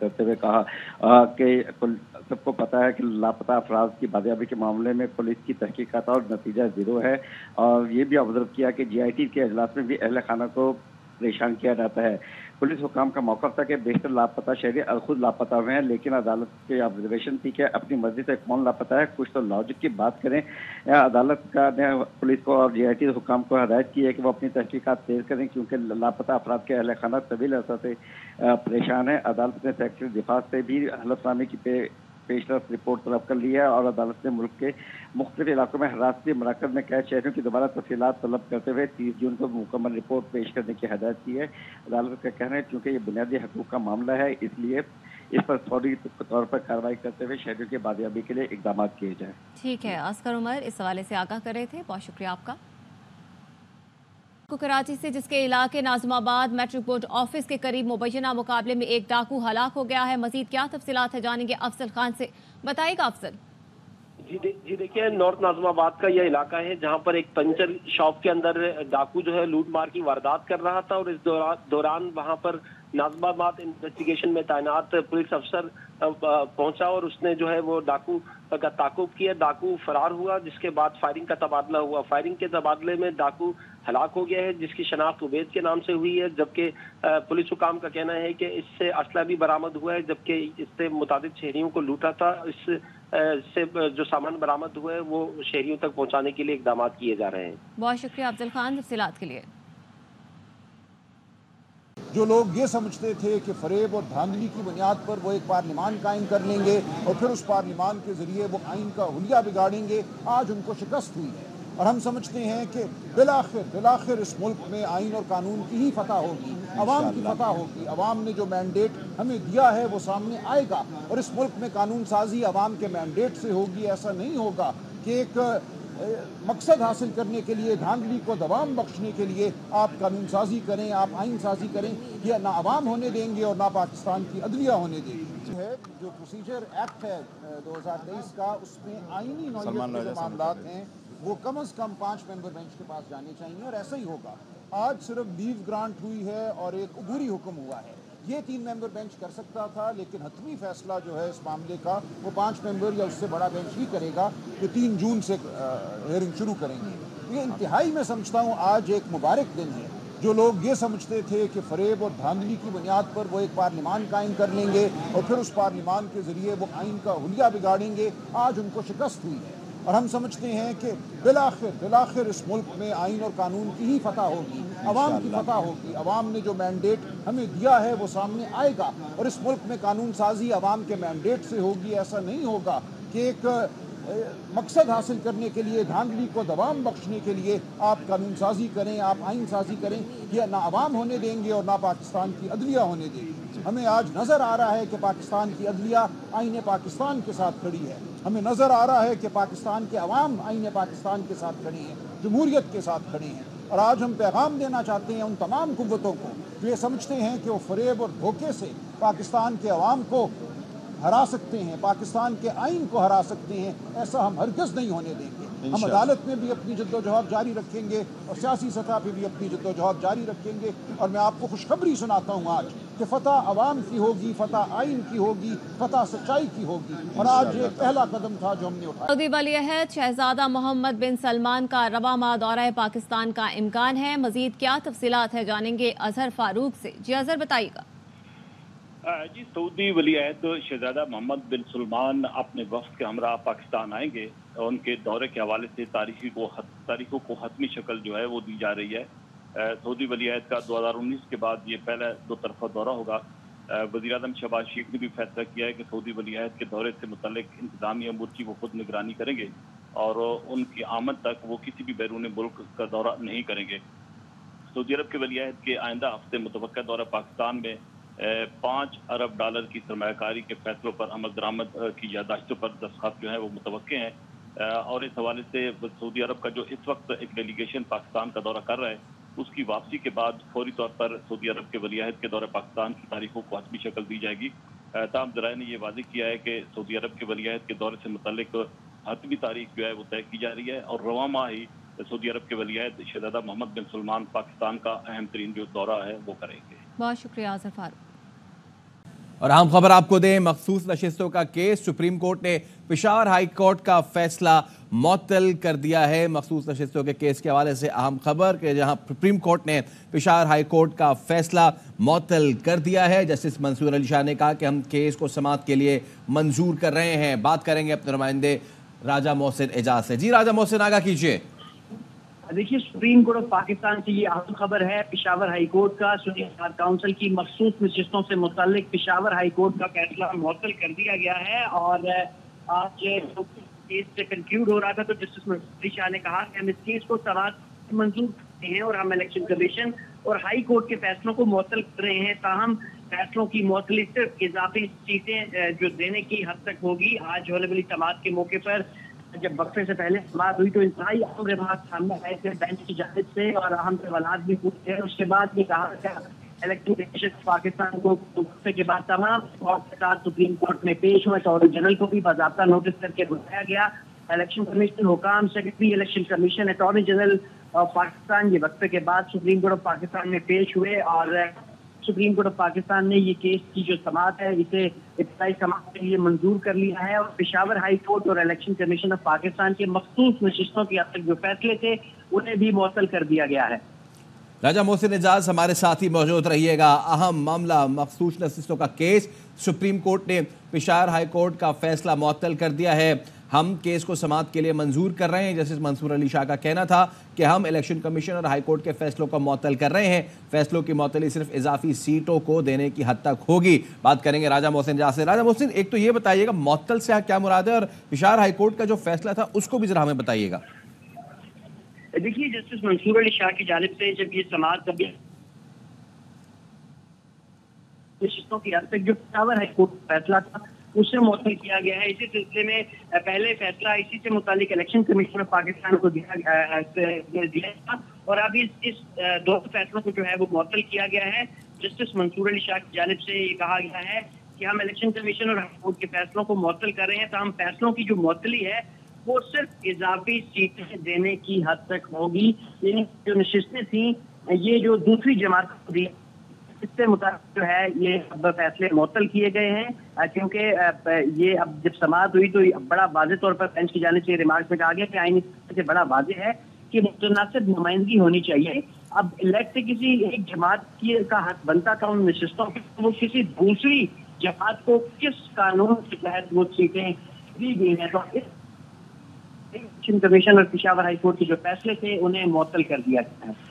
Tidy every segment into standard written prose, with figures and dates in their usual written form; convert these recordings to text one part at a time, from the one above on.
करते हुए कहा कि सबको पता है कि लापता अफराद की बाजियाबी के मामले में पुलिस की तहकीकात और नतीजा ज़ीरो है। और ये भी ऑब्जर्व किया कि जीआईटी के अजलास में भी अहल खाना को परेशान किया जाता है। पुलिस हुकाम का मौक़िफ़ था कि बेशतर लापता शहरी खुद लापता हुए हैं, लेकिन अदालत की ऑब्जर्वेशन थी कि अपनी मर्जी से कौन लापता है। कुछ तो लॉजिक की बात करें। अदालत ने पुलिस को और जीआईटी हुकाम को हिदायत की है कि वो अपनी तहकीकात तेज करें, क्योंकि लापता अफराद के अहल खाना तवील अरसा से परेशान है। अदालत ने सेक्रेटरी दिफा से भी हलफनामे की पेशरफ रिपोर्ट तलब कर ली है और अदालत ने मुल्क के मुख्तलिफ इलाकों में हिरासती मराकज़ में कैद शहरियों की दोबारा तफसीलात तलब करते हुए 30 जून को मुकम्मल रिपोर्ट पेश करने की हिदायत की है। अदालत का कहना है क्योंकि ये बुनियादी हकूक़ का मामला है, इसलिए इस पर फौरी तौर पर कार्रवाई करते हुए शहरियों की बाजियाबी के लिए इक़दाम किए जाएँ। ठीक है, असगर उमर इस हवाले से आगाह कर रहे थे, बहुत शुक्रिया आपका। कराची से, जिसके इलाके नाज़िमाबाद मैट्रिक बोर्ड ऑफिस के करीब मुबैना मुकाबले में एक डाकू हलाक हो गया है। मजीद क्या तफसीलात है जानेंगे अफजल खान से। बताइएगा अफजल। जी देखिए, नॉर्थ नाज़िमाबाद का यह इलाका है जहां पर एक पंचर शॉप के अंदर डाकू जो है लूट मार की वारदात कर रहा था और इस दौरान वहां पर नाज़िमाबाद इन्वेस्टिगेशन में तैनात पुलिस अफसर पहुंचा और उसने जो है वो डाकू का ताकुब किया। डाकू फरार हुआ, जिसके बाद फायरिंग का तबादला हुआ। फायरिंग के तबादले में डाकू हलाक हो गया है, जिसकी शनाख्त उबैद के नाम से हुई है, जबकि पुलिस हुकाम का कहना है कि इससे असला भी बरामद हुआ है, जबकि इससे मुताबिक शहरियों को लूटा था। इस से जो सामान बरामद हुआ है वो शहरियों तक पहुंचाने के लिए इकदाम किए जा रहे हैं। बहुत शुक्रिया अफजल खान तफसीलात के लिए। जो लोग ये समझते थे कि फरेब और धांधली की बुनियाद पर वो एक पार्लिमान कायम कर लेंगे और फिर उस पार्लिमान के जरिए वो आइन का हुलिया बिगाड़ेंगे, आज उनको शिकस्त हुई है। और हम समझते हैं कि बिलाखिर इस मुल्क में आइन और कानून की ही फतह होगी, अवाम की फतह होगी। अवाम ने जो मैंडेट हमें दिया है वो सामने आएगा और इस मुल्क में कानून साजी अवाम के मैंडेट से होगी। ऐसा नहीं होगा कि एक मकसद हासिल करने के लिए, धांधली को दवाम बख्शने के लिए आप कानून साजी करें, आप आइन साजी करें। यह ना अवाम होने देंगे और ना पाकिस्तान की अदलिया होने देंगे। है जो प्रोसीजर एक्ट है 2023 का, उसमें आइनी नौइयत के जो मामलात हैं वो कम अज़ कम 5 मेंबर बेंच के पास जाने चाहिए और ऐसा ही होगा। आज सिर्फ लीव ग्रांट हुई है और एक अबूरी हुक्म हुआ है। ये 3 मेंबर बेंच कर सकता था, लेकिन हतमी फैसला जो है इस मामले का वो 5 मेंबर या उससे बड़ा बेंच ही करेगा, जो 3 जून से हियरिंग शुरू करेंगे। ये इंतहाई में समझता हूँ आज एक मुबारक दिन है। जो लोग ये समझते थे कि फरेब और धांधली की बुनियाद पर वो एक पार्लिमान कायम कर लेंगे और फिर उस पार्लिमान के जरिए वो आइन का हुलिया बिगाड़ेंगे, आज उनको शिकस्त हुई है। और हम समझते हैं कि बिलाखिर इस मुल्क में आइन और कानून की ही फतह होगी, अवाम की फतह होगी। अवाम ने जो मैंडेट हमें दिया है वो सामने आएगा और इस मुल्क में कानून साजी अवाम के मैंडेट से होगी। ऐसा नहीं होगा कि एक मकसद हासिल करने के लिए, धांधली को दवाम बख्शने के लिए आप कानून साजी करें, आप आइन साजी करें। यह ना अवाम होने देंगे और ना पाकिस्तान की अदलिया होने देंगे। हमें आज नज़र आ रहा है कि पाकिस्तान की अदलिया आइन पाकिस्तान के साथ खड़ी है। हमें नज़र आ रहा है कि पाकिस्तान के अवाम आइन पाकिस्तान के साथ खड़े हैं, जमहूरियत के साथ खड़े हैं। और आज हम पैगाम देना चाहते हैं उन तमाम कुव्वतों को जो ये समझते हैं कि वो फरेब और धोखे से पाकिस्तान के अवाम को हरा सकते हैं, पाकिस्तान के आइन को हरा सकते हैं। ऐसा हम हरगिज़ नहीं होने देंगे। हम अदालत में भी अपनी जद्दोजहद जारी रखेंगे और सियासी सतह पर भी अपनी जद्दोजहद जारी रखेंगे। और मैं आपको खुशखबरी सुनाता हूँ आज कि फतह अवाम की होगी, फतह आइन की होगी, फतह सच्चाई की होगी। और आज ये पहला कदम था जो हमने उठाया। सऊदी वलीअहद शहजादा मोहम्मद बिन सलमान का रवा माह दौरा पाकिस्तान का इम्कान है। मजीद क्या तफसीलात है जानेंगे अजहर फारूक से। जी अजहर बताइएगा। जी, सऊदी वलीअहद शहजादा मोहम्मद बिन सलमान अपने वफ्द के हमरा पाकिस्तान आएंगे। उनके दौरे के हवाले से तारीखों को हतमी शक्ल जो है वो दी जा रही है। सऊदी वलीअहद का 2019 के बाद ये पहला 2 तरफा दौरा होगा। वज़ीर आज़म शहबाज शरीफ ने भी फैसला किया है कि सऊदी वलीअहद के दौरे से मुतल्लिक इंतजामी अमूर की वो खुद निगरानी करेंगे और उनकी आमद तक वो किसी भी बैरून मुल्क का दौरा नहीं करेंगे। सऊदी अरब के वलीअहद के आइंदा हफ्ते मुतवक्का दौरा पाकिस्तान में $5 अरब की सरमायाकारी के फैसलों पर अमल दरामद की यादाश्तों पर दस्तखत जो है वो मुतवक्के हैं। और इस हवाले से सऊदी अरब का जो इस वक्त एक डेलीगेशन पाकिस्तान का दौरा कर रहा है, उसकी वापसी के बाद फौरी तौर पर सऊदी अरब के वलीअहद के दौरे पाकिस्तान की तारीखों को हतमी शक्ल दी जाएगी। ताहम ज़राए ने यह वाज़ेह किया है कि सऊदी अरब के वलीअहद के दौरे से मुतल्लिक हतमी तारीख जो है वो तय की जा रही है और रवा माह ही सऊदी अरब के वलीअहद शहजादा मोहम्मद बिन सलमान पाकिस्तान का अहम तरीन जो दौरा है वो करेंगे। बहुत शुक्रिया अजहर फारूक। اور اہم خبر آپ کو دیں، مخصوص نشستوں کا کیس سپریم کورٹ نے پشاور ہائی کورٹ کا فیصلہ معطل کر دیا ہے۔ مخصوص نشستوں کے کیس کے حوالے سے اہم خبر کہ جہاں سپریم کورٹ نے پشاور ہائی کورٹ کا فیصلہ معطل کر دیا ہے۔ جسٹس منصور علی شاہ نے کہا کہ ہم کیس کو سماعت کے لیے منظور کر رہے ہیں۔ بات کریں گے اپنے نمائندے راجہ محسن اعجاز سے۔ جی راجہ محسن، آگاہ کیجیے۔ دیکھیے، سپریم کورٹ آف پاکستان سے یہ اہم خبر ہے۔ پشاور ہائی کورٹ کا سنی اطلاعات کونسل کی مخصوص نشستوں سے متعلق پشاور ہائی کورٹ کا فیصلہ معطل کر دیا گیا ہے، اور آج کیس سے کنکلیوڈ ہو رہا تھا تو جسٹس منصور علی شاہ نے کہا کہ ہم اس کیس کو سماعت منظور کرتے ہیں اور ہم الیکشن کمیشن اور ہائی کورٹ کے فیصلوں کو معطل کر رہے ہیں، تاہم فیصلوں کی معطلی صرف اضافی سیٹیں جو دینے کی حد تک ہوگی۔ آج ہونے والی سماعت کے موقع پر جب وقفے سے پہلے سماعت ہوئی تو انتہائی اہم ریمارک سامنے آئے تھے بینچ کی جانب سے، اور اہم سوالات بھی پوچھے۔ اس کے بعد یہ کہا کہ الیکشن کمیشن پاکستان کو وقفے کے بعد تمام کورٹ کے ساتھ سپریم کورٹ میں پیش ہوئے۔ اٹارنی جنرل کو بھی باضابطہ نوٹس کر کے بلایا گیا۔ الیکشن کمیشن حکام، secretary election commission, attorney general of Pakistan یہ وقفے کے بعد سپریم کورٹ آف پاکستان میں پیش ہوئے، اور سپریم کورٹ آف پاکستان نے یہ کیس کی جو سماعت ہے اسے ابتدائی سماعت کے لیے منظور کر لیا ہے، اور پشاور ہائی کورٹ اور الیکشن کمیشن آف پاکستان کے مخصوص نشستوں کے اب تک جو فیصلے تھے انہیں بھی معطل کر دیا گیا ہے۔ راجہ محسن اعجاز ہمارے ساتھ ہی موجود رہیے گا۔ اہم معاملہ مخصوص نشستوں کا کیس، سپریم کورٹ نے پشاور ہائی کورٹ کا فیصلہ معطل کر دیا ہے۔ ہم کیس کو سماعت کے لیے منظور کر رہے ہیں۔ جسٹس منصور علی شاہ کا کہنا تھا کہ ہم الیکشن کمیشن اور ہائی کورٹ کے فیصلوں کو معطل کر رہے ہیں۔ فیصلوں کی معطلی صرف اضافی سیٹوں کو دینے کی حد تک ہوگی۔ بات کریں گے راجہ محسن اعجاز سے۔ راجہ محسن، ایک تو یہ بتائیے گا معطل سے کیا مراد ہے، اور پشاور ہائی کورٹ کا جو فیصلہ تھا اس کو بھی ذرا ہمیں بتائیے گا۔ دیکھیے، جسٹس منصور علی شاہ کی جانب سے جب یہ سماعت نشستوں کی حد تک جو پشاور ہائی کورٹ کا فیصلہ تھا اس سے معطل کیا گیا ہے۔ اسی سلسلے میں پہلے فیصلہ اسی سے متعلق الیکشن کمیشن آف پاکستان کو دیا تھا، اور اب اس دو فیصلوں کو جو ہے وہ معطل کیا گیا ہے۔ جسٹس منصور علی شاہ کی جانب سے یہ کہا گیا ہے کہ ہم الیکشن کمیشن اور ہائی کورٹ کے فیصلوں کو معطل کر رہے ہیں، تاہم فیصلوں کی جو معطلی ہے وہ صرف اضافی سیٹیں دینے کی حد تک ہوگی۔ یعنی جو نشستیں تھیں یہ جو دوسری جماعت کو دی، اس سے مطابق جو ہے یہ اب فیصلے معطل کیے گئے ہیں، کیونکہ یہ اب جب سماعت ہوئی تو بڑا واضح طور پر بینچ کی جانب سے ریمارکس میں کہا گیا کہ آئین سے بڑا واضح ہے کہ متناسب نمائندگی ہونی چاہیے۔ اب الیکٹ کسی ایک جماعت کا حق بنتا تھا ان نشستوں کے، وہ کسی دوسری جماعت کو کس قانون کے تحت وہ سیٹیں دی گئی ہیں، تو الیکشن کمیشن اور پشاور ہائی کورٹ کے جو فیصلے تھے انہیں معطل کر دیا گیا ہے۔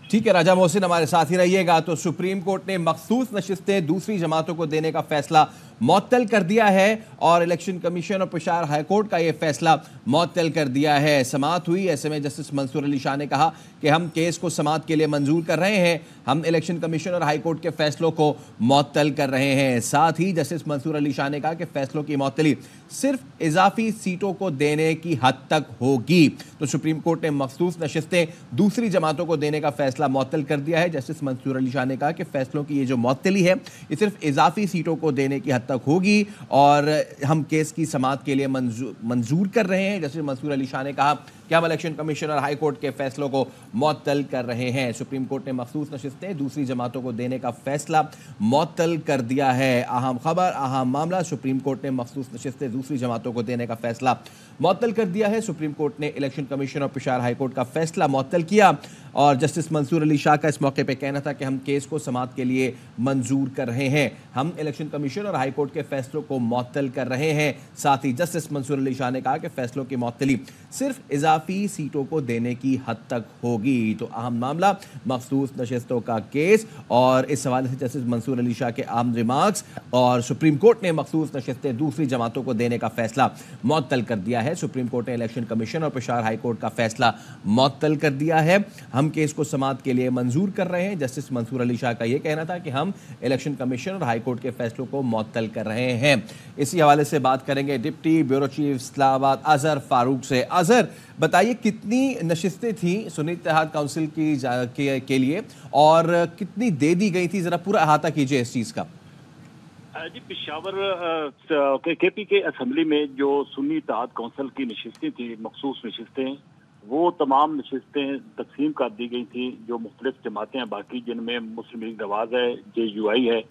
ٹھیک ہے راجہ محسن، ہمارے ساتھ ہی رہیے گا۔ تو سپریم کورٹ نے مخصوص نشستیں دوسری جماعتوں کو دینے کا فیصلہ معطل کر دیا ہے، اور الیکشن کمیشن اور پشاور ہائی کورٹ کا یہ فیصلہ معطل کر دیا ہے۔ سماعت ہوئی، ایسے میں جسٹس منصور علی شاہ نے کہا کہ ہم کیس کو سماعت کے لیے منظور کر رہے ہیں، ہم الیکشن کمیشن اور ہائی کورٹ کے فیصلوں کو معطل کر رہے ہیں۔ ساتھ ہی جسٹس منصور علی شاہ نے کہا کہ فیصلوں کی معطلی صرف اضافی سیٹوں کو دینے کی حد تک ہوگی۔ تو سپریم کورٹ نے مخصوص نشستیں دوسری جماعتوں کو دینے کا فیصلہ معطل کر دیا ہے۔ جسٹس منصور علی شاہ نے کہا کہ فیصلوں کی یہ جو معطلی ہے یہ صرف اضافی سیٹوں کو دینے کی حد تک ہوگی، اور ہم کیس کی سماعت کے لیے منظور کر رہے ہیں۔ جسٹس منصور علی شاہ نے کہا کہ ہم الیکشن کمیشن اور ہائی کورٹ کے فیصلوں کو معطل کر رہے ہیں۔ سپریم کورٹ نے مخصوص نشستیں دوسری جماعتوں کو دینے کا فیصلہ معطل کر دیا ہے۔ اہم خبر، اہم معاملہ، سپریم کورٹ نے مخصوص نشستیں دوسری جماعتوں کو دینے کا فیصلہ معطل کر دیا ہے۔ سپریم کورٹ نے الیکشن کمیشن اور پشاور ہائی کورٹ کا فیصلہ معطل کیا، اور جسٹس منصور علی شاہ کا اس موقع پہ کہنا تھا کہ ہم کیس کو سماعت کے لیے منظور کر رہے ہیں، ہم الیکشن کمیشن اور ہائی کورٹ کے فیصلوں کو معطل کر رہے ہیں۔ ساتھ ہی جسٹس منصور علی شاہ نے کہا کہ فیصلوں کی معطلی صرف اضافی سیٹوں کو دینے کی حد تک ہوگی۔ تو اہم معاملہ مخصوص نشستوں کا کیس، اور اس حوالے سے جسٹس منصور علی شاہ کے اہم ریمارکس، اور سپریم کورٹ نے مخصوص نشستیں دوسری جماعتوں کو دینے کا فیصلہ معطل کر دیا ہے۔ سپریم کورٹ نے الیکشن کمیشن اور پشاور ہائی کورٹ کا فیصلہ معطل کر دیا ہے۔ ہم کیس کو سماعت کے لیے منظور کر رہے ہیں۔ جسٹس منصور علی شاہ کا یہ کہنا تھا کہ ہم الیکشن کمیشن اور ہائی کورٹ کے فیصلوں کو معطل کر رہے ہیں۔ اسی حوالے سے بات کریں گے ڈپٹی بیورو چیف اسلام آباد اظہر فاروق سے۔ اظہر، بتائیے کتنی نشستیں تھیں سنی اتحاد کونسل کے لیے، اور کتنی دے دی گئی تھی؟ ذرا پورا احاطہ کیجئے اس چیز کا۔ جی، پشاور کے پی کے اسمبلی میں جو سنی اتحاد کونسل کی نشستیں تھیں، مخصوص نشستیں، وہ تمام نشستیں تقسیم کر دی گئی تھیں جو مختلف جماعتیں ہیں باقی، جن میں مسلم لیگ نواز ہے، JUI ہے،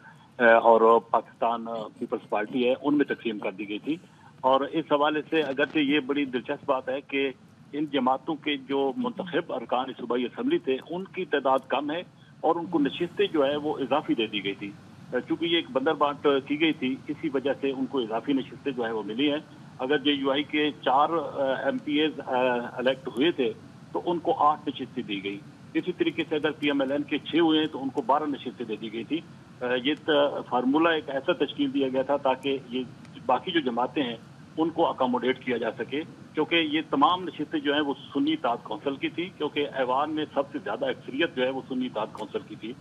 और पाकिस्तान पीपल्स पार्टी है, उनमें तकसीम कर दी गई थी। और इस हवाले से अगरचे ये बड़ी दिलचस्प बात है कि इन जमातों के जो मुंतखब अरकान सूबाई असम्बली थे, उनकी तादाद कम है और उनको नशिस्तें जो है वो इजाफी दे दी गई थी। चूंकि ये एक बंदर बांट की गई थी, इसी वजह से उनको इजाफी नशिस्तें जो है वो मिली हैं। अगर JUI के 4 MPAs इलेक्ट हुए थे तो उनको 8 नशिस्तें दी गई। इसी तरीके से अगर PMLN के 6 हुए हैं तो उनको 12 नशिस्तें दे दी गई थी। ये फार्मूला एक ऐसा तश्कील दिया गया था ताकि ये बाकी जो जमातें हैं उनको अकोमोडेट किया जा सके, क्योंकि ये तमाम नशिस्तें जो हैं वो सुन्नी इत्तेहाद कौंसिल की थी, क्योंकि ऐवान में सबसे ज़्यादा अक्सरियत जो है वो सुन्नी इत्तेहाद कौंसिल की थी।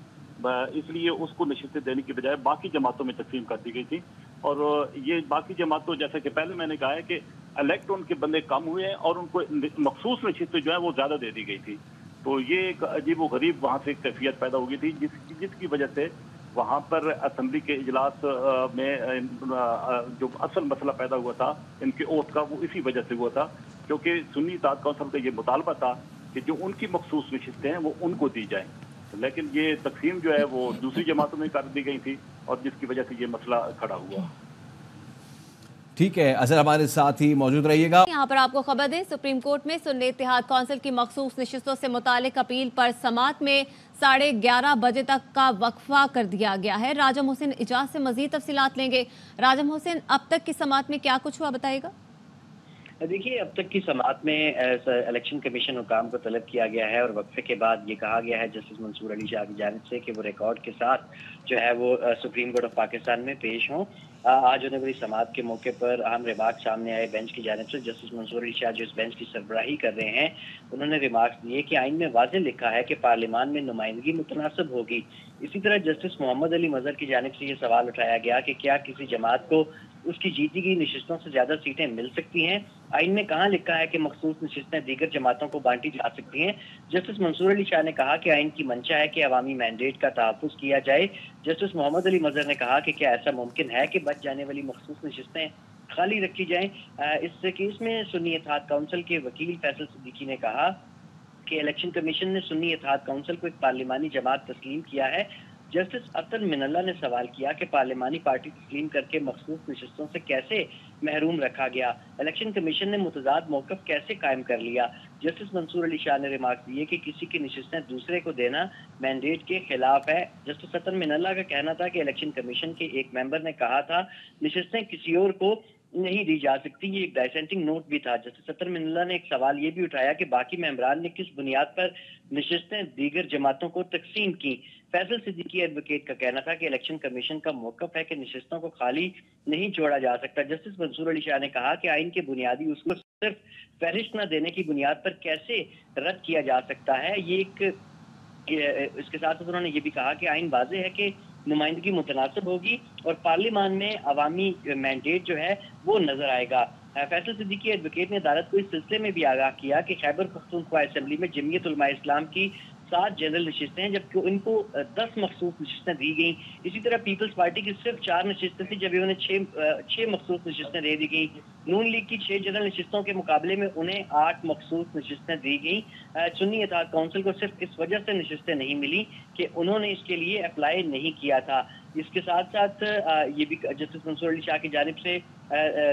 इसलिए उसको नशिस्तें देने की बजाय बाकी जमातों में तकसीम कर दी गई थी। और ये बाकी जमातों, जैसा कि पहले मैंने कहा है कि इलेक्ट उनके बंदे कम हुए हैं और उनको मखसूस नशिस्तें जो है वो ज़्यादा दे दी गई थी। तो ये एक अजीब व गरीब वहाँ से कैफियत पैदा हो गई थी, जिसकी वजह से वहाँ पर असम्बली के इजलास में जो असल मसला पैदा हुआ था इनके ओथ का, वो इसी वजह से हुआ था, क्योंकि सुन्नी इत्तेहाद कौंसिल का ये मुतालबा था कि जो उनकी मखसूस नशिस्तें हैं वो उनको दी जाएं। लेकिन ये तकसीम जो है वो दूसरी जमातों में कर दी गई थी और जिसकी वजह से ये मसला खड़ा हुआ। ठीक है, अजहर हमारे साथ ही मौजूद रहिएगा। यहाँ पर आपको खबर दें, सुप्रीम कोर्ट में सुन्नी इत्तेहाद कौंसिल की मखसूस नशिस्तों से मुतालिक अपील पर समाअत में 11:30 बजे तक का वक्फा कर दिया गया है। राजा मोहसिन इजाज से मजीद तफसीलात लेंगे। राजा मोहसिन, अब तक की समाअत में क्या कुछ हुआ, बताइएगा। देखिए, अब तक की समाअत में इलेक्शन कमीशन हुकाम को तलब किया गया है और वक्फे के बाद ये कहा गया है जस्टिस मंसूर अली शाह की जानिब से कि वो रिकॉर्ड के साथ जो है वो सुप्रीम कोर्ट ऑफ पाकिस्तान में पेश हों। आज होने वाली समाअत के मौके पर अहम रिमार्क सामने आए बेंच की जानिब से। जस्टिस मंसूर अली शाह जो इस बेंच की सरबराही कर रहे हैं, उन्होंने रिमार्क्स दिए कि आइन में वाज़ेह लिखा है कि पार्लियामान में नुमाइंदगी मुतनासिब होगी। इसी तरह जस्टिस मोहम्मद अली मजहर की जानिब से ये सवाल उठाया गया कि क्या किसी जमात को उसकी जीती गई नशिस्तों से ज्यादा सीटें मिल सकती हैं। आइन में कहाँ लिखा है कि मखसूस नशिस्तें दीगर जमातों को बांटी जा सकती हैं। जस्टिस मंसूर अली शाह ने कहा कि आइन की मंशा है कि अवामी मैंडेट का तहफ़्फ़ुज़ किया जाए। जस्टिस मोहम्मद अली मजहर ने कहा कि क्या ऐसा मुमकिन है कि बच जाने वाली मखसूस नशिस्तें खाली रखी जाएं। इस केस में सुन्नी इत्तेहाद काउंसिल के वकील फैसल सिद्दीकी ने कहा कि इलेक्शन कमीशन ने सुन्नी इत्तेहाद काउंसिल को एक पार्लिमानी जमात तस्लीम किया है। जस्टिस अतन मिनल्ला ने सवाल किया कि पार्लिमानी पार्टी तस्लीम करके मखसूस नशिस्तों से कैसे महरूम रखा गया, इलेक्शन कमीशन ने मुतजाद मौक़िफ़ कैसे कायम कर लिया। जस्टिस मंसूर अली शाह ने रिमार्क दिए कि किसी की नशिस्तें दूसरे को देना मैंडेट के खिलाफ है। जस्टिस अतन मिनल्ला का कहना था कि इलेक्शन कमीशन के एक मेंबर ने कहा था नशिस्तें किसी और को नहीं दी जा सकती। ये एक डाइसेंटिंग नोट भी था। जस्टिस अतन मिनल्ला ने एक सवाल ये भी उठाया कि बाकी मेंबरान ने किस बुनियाद पर नशिस्तें दीगर जमातों को तकसीम की। फैसल सिद्दीकी एडवोकेट का कहना था कि इलेक्शन कमीशन का मौक़िफ़ है कि नशिस्तों को खाली नहीं छोड़ा जा सकता। जस्टिस मंसूर अली शाह ने कहा कि आइन के बुनियादी उसूल सिर्फ फहरिस्त न देने की बुनियाद पर कैसे रद्द किया जा सकता है। इसके साथ उन्होंने ये भी कहा कि आइन वाज़ेह है कि नुमाइंदगी मुतनासिब होगी और पार्लियामान में अवामी मैंडेट जो है वो नजर आएगा। फैसल सिद्दीकी एडवोकेट ने अदालत को इस सिलसिले में भी आगाह किया कि खैबर पख्तूनख्वा असेंबली में जमीयत उलमा इस्लाम की 7 जनरल नशिस्तें हैं, जबकि इनको 10 मखसूस नशिस्तें दी गई। इसी तरह पीपल्स पार्टी की सिर्फ 4 नशिस्तें थी, जब उन्हें 6 मखसूस नशिस्तें दे दी गई। नून लीग की 6 जनरल नशिस्तों के मुकाबले में उन्हें 8 मखसूस नशिस्तें दी गई। सुन्नी इत्तेहाद काउंसिल को सिर्फ इस वजह से नशिस्तें नहीं मिली कि उन्होंने इसके लिए अप्लाई नहीं किया था। इसके साथ साथ ये भी जस्टिस मंसूर अली शाह की जानिब से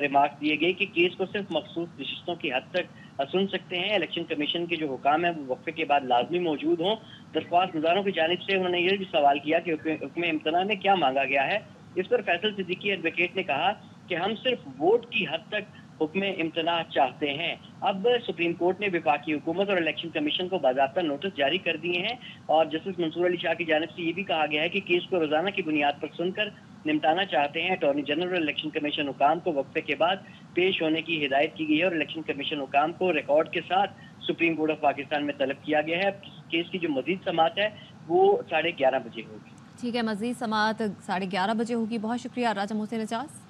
रिमार्क दिए गए कि केस को सिर्फ मखसूस नशिस्तों की हद तक सुन सकते हैं। इलेक्शन कमीशन के जो हुकाम है वो वक्फे के बाद लाजमी मौजूद हों। दरख्वास्त गुजारों की जानिब से उन्होंने ये भी सवाल किया कि हुक्म इम्तना में क्या मांगा गया है। इस पर फैसल सिद्दीकी एडवोकेट ने कहा कि हम सिर्फ वोट की हद तक हुक्म इम्तना चाहते हैं। अब सुप्रीम कोर्ट ने वफाकी हुकूमत और इलेक्शन कमीशन को बाज़ाब्ता नोटिस जारी कर दिए हैं और जस्टिस मंसूर अली शाह की जानिब से ये भी कहा गया है कि केस को रोजाना की बुनियाद पर सुनकर निपटाना चाहते हैं। अटॉर्नी जनरल और इलेक्शन कमीशन हुकाम को वक्फे के बाद पेश होने की हिदायत की गई है और इलेक्शन कमीशन हुकाम को रिकॉर्ड के साथ सुप्रीम कोर्ट ऑफ पाकिस्तान में तलब किया गया है। केस की जो मजीद समाअत है वो 11:30 बजे होगी। ठीक है, मजीद समाअत 11:30 बजे होगी। बहुत शुक्रिया राजा मोहसिन इजाज।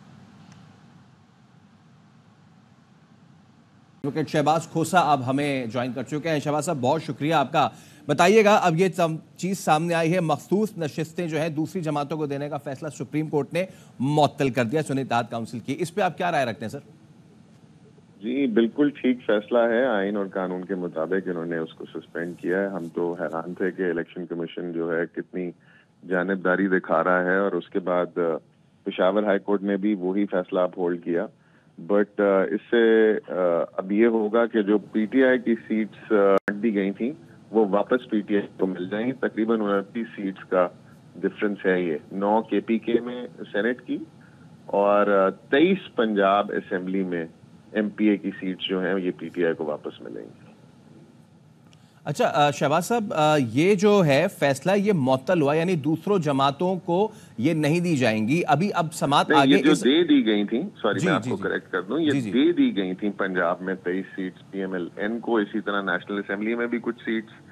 एडवोकेट शहबाज खोसा अब हमें ज्वाइन कर चुके हैं। शहबाज साहब, बहुत शुक्रिया आपका। बताइएगा, अब ये चीज़ सामने आई है, मखसूस नशिस्तें जो है दूसरी जमातों को देने का फैसला सुप्रीम कोर्ट ने मुअत्तल कर दिया सुन्नी इत्तेहाद काउंसिल की। इस पे आप क्या राय रखते हैं सर? जी, बिल्कुल ठीक फैसला है। आइन और कानून के मुताबिक इन्होंने उसको सस्पेंड किया है। हम तो हैरान थे कि इलेक्शन कमीशन जो है कितनी जानिबदारी दिखा रहा है और उसके बाद पेशावर हाई कोर्ट ने भी वही फैसला अपहोल्ड किया। बट इससे अब ये होगा कि जो पीटीआई की सीट्स दी गई थी वो वापस पीटीआई को मिल जाएंगी। तकरीबन 29 सीट्स का डिफरेंस है ये, 9 केपीके में सेनेट की और 23 पंजाब असेंबली में एमपीए की सीट्स जो हैं ये पीटीआई को वापस मिलेंगी। अच्छा शहबाज साहब, ये जो है फैसला ये मुअत्तल हुआ, यानी दूसरों जमातों को ये नहीं दी जाएंगी अभी। अब समात आगे ये जो दे दी गई थी, सॉरी मैं आपको करेक्ट कर दूं, ये दे दी गई थी पंजाब में 23 सीट्स पीएमएलएन को, इसी तरह नेशनल असेंबली में भी कुछ सीट्स